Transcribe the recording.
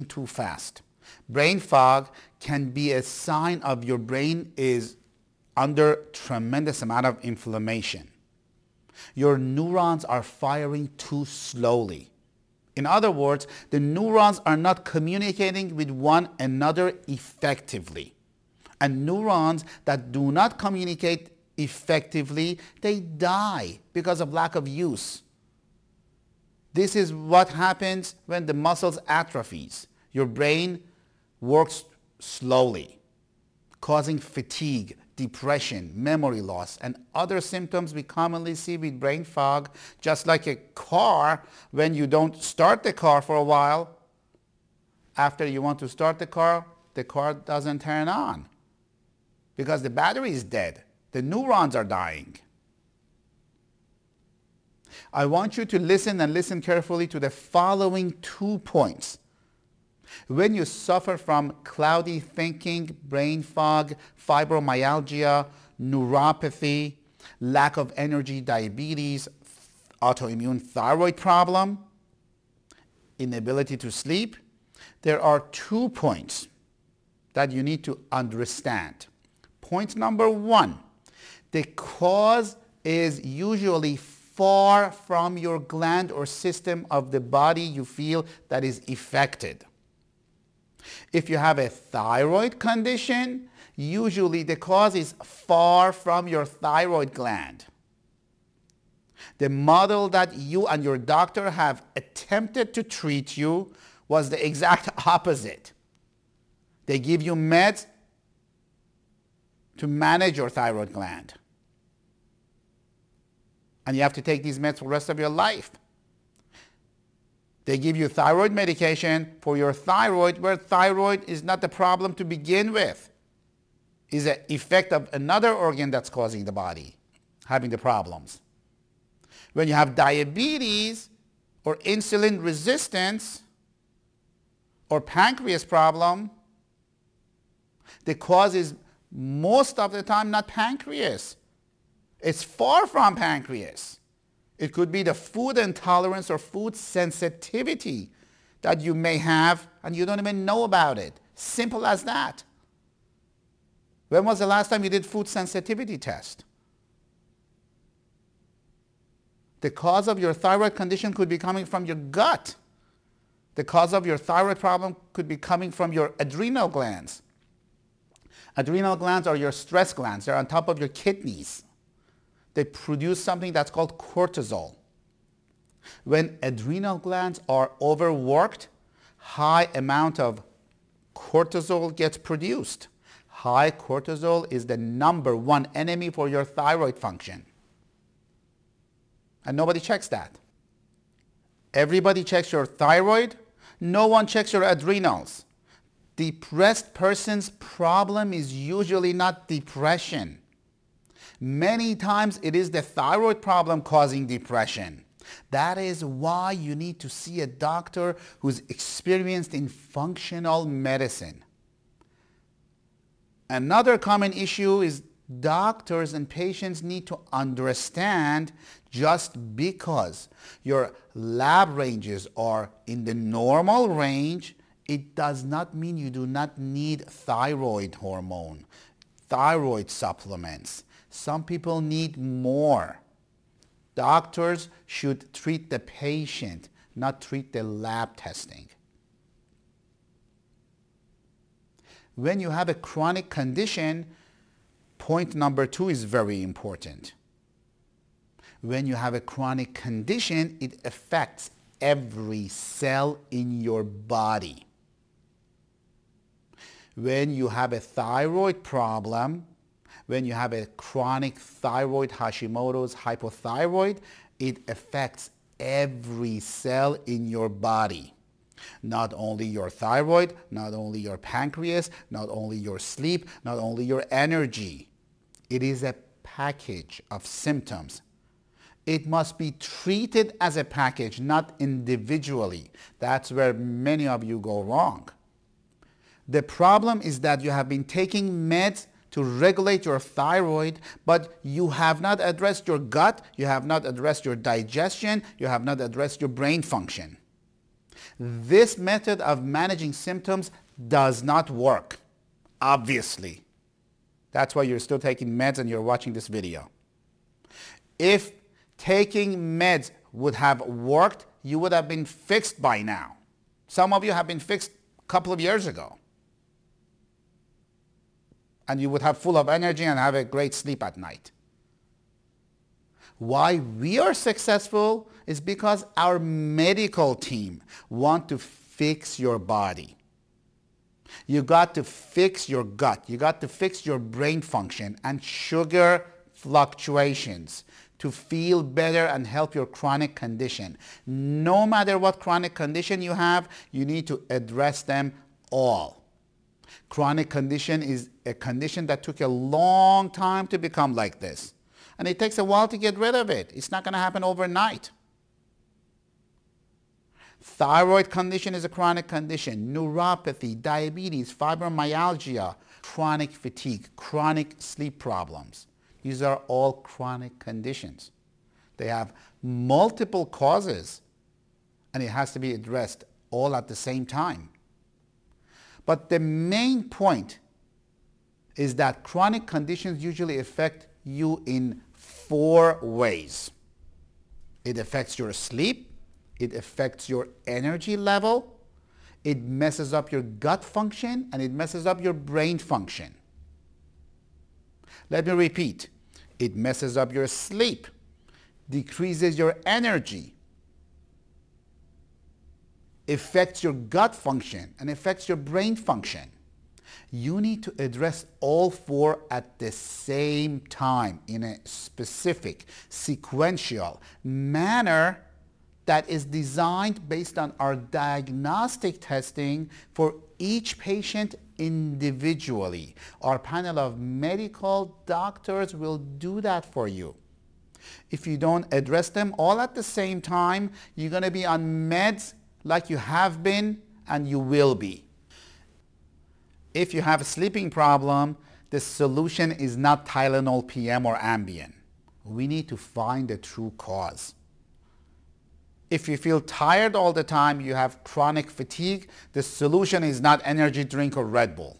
too fast. Brain fog can be a sign of your brain is under tremendous amount of inflammation. Your neurons are firing too slowly. In other words, the neurons are not communicating with one another effectively. And neurons that do not communicate effectively, they die because of lack of use. This is what happens when the muscles atrophies. Your brain works slowly, causing fatigue, depression, memory loss, and other symptoms we commonly see with brain fog. Just like a car, when you don't start the car for a while, after you want to start the car doesn't turn on because the battery is dead. The neurons are dying. I want you to listen and listen carefully to the following 2 points. When you suffer from cloudy thinking, brain fog, fibromyalgia, neuropathy, lack of energy, diabetes, autoimmune thyroid problem, inability to sleep, there are 2 points that you need to understand. Point number 1, the cause is usually far from your gland or system of the body you feel that is affected. If you have a thyroid condition, usually the cause is far from your thyroid gland. The model that you and your doctor have attempted to treat you was the exact opposite. They give you meds to manage your thyroid gland. And you have to take these meds for the rest of your life. They give you thyroid medication for your thyroid, where thyroid is not the problem to begin with. It's an effect of another organ that's causing the body having the problems. When you have diabetes or insulin resistance or pancreas problem, the cause is most of the time not pancreas. It's far from pancreas. It could be the food intolerance or food sensitivity that you may have and you don't even know about it. Simple as that. When was the last time you did food sensitivity test? The cause of your thyroid condition could be coming from your gut. The cause of your thyroid problem could be coming from your adrenal glands. Adrenal glands are your stress glands. They're on top of your kidneys. They produce something that's called cortisol. When adrenal glands are overworked, high amount of cortisol gets produced. High cortisol is the #1 enemy for your thyroid function. And nobody checks that. Everybody checks your thyroid. No one checks your adrenals. Depressed person's problem is usually not depression. Many times it is the thyroid problem causing depression. That is why you need to see a doctor who's experienced in functional medicine. Another common issue is doctors and patients need to understand just because your lab ranges are in the normal range, it does not mean you do not need thyroid hormone, thyroid supplements. Some people need more. Doctors should treat the patient, not treat the lab testing. When you have a chronic condition, point number 2 is very important. When you have a chronic condition, it affects every cell in your body. When you have a thyroid problem, when you have a chronic thyroid, Hashimoto's, hypothyroid, it affects every cell in your body. Not only your thyroid, not only your pancreas, not only your sleep, not only your energy. It is a package of symptoms. It must be treated as a package, not individually. That's where many of you go wrong. The problem is that you have been taking meds to regulate your thyroid, but you have not addressed your gut, you have not addressed your digestion, you have not addressed your brain function. This method of managing symptoms does not work, obviously. That's why you're still taking meds and you're watching this video. If taking meds would have worked, you would have been fixed by now. Some of you have been fixed a couple of years ago. And you would have full of energy and have a great sleep at night. Why we are successful is because our medical team want to fix your body. You got to fix your gut. You got to fix your brain function and sugar fluctuations to feel better and help your chronic condition. No matter what chronic condition you have, you need to address them all. Chronic condition is a condition that took a long time to become like this. And it takes a while to get rid of it. It's not going to happen overnight. Thyroid condition is a chronic condition. Neuropathy, diabetes, fibromyalgia, chronic fatigue, chronic sleep problems. These are all chronic conditions. They have multiple causes, and it has to be addressed all at the same time. But the main point is that chronic conditions usually affect you in 4 ways. It affects your sleep, it affects your energy level, it messes up your gut function, and it messes up your brain function. Let me repeat. It messes up your sleep, decreases your energy, affects your gut function, and affects your brain function. You need to address all 4 at the same time in a specific, sequential manner that is designed based on our diagnostic testing for each patient individually. Our panel of medical doctors will do that for you. If you don't address them all at the same time, you're going to be on meds like you have been and you will be. If you have a sleeping problem, the solution is not Tylenol PM or Ambien. We need to find the true cause. If you feel tired all the time, you have chronic fatigue, the solution is not energy drink or Red Bull.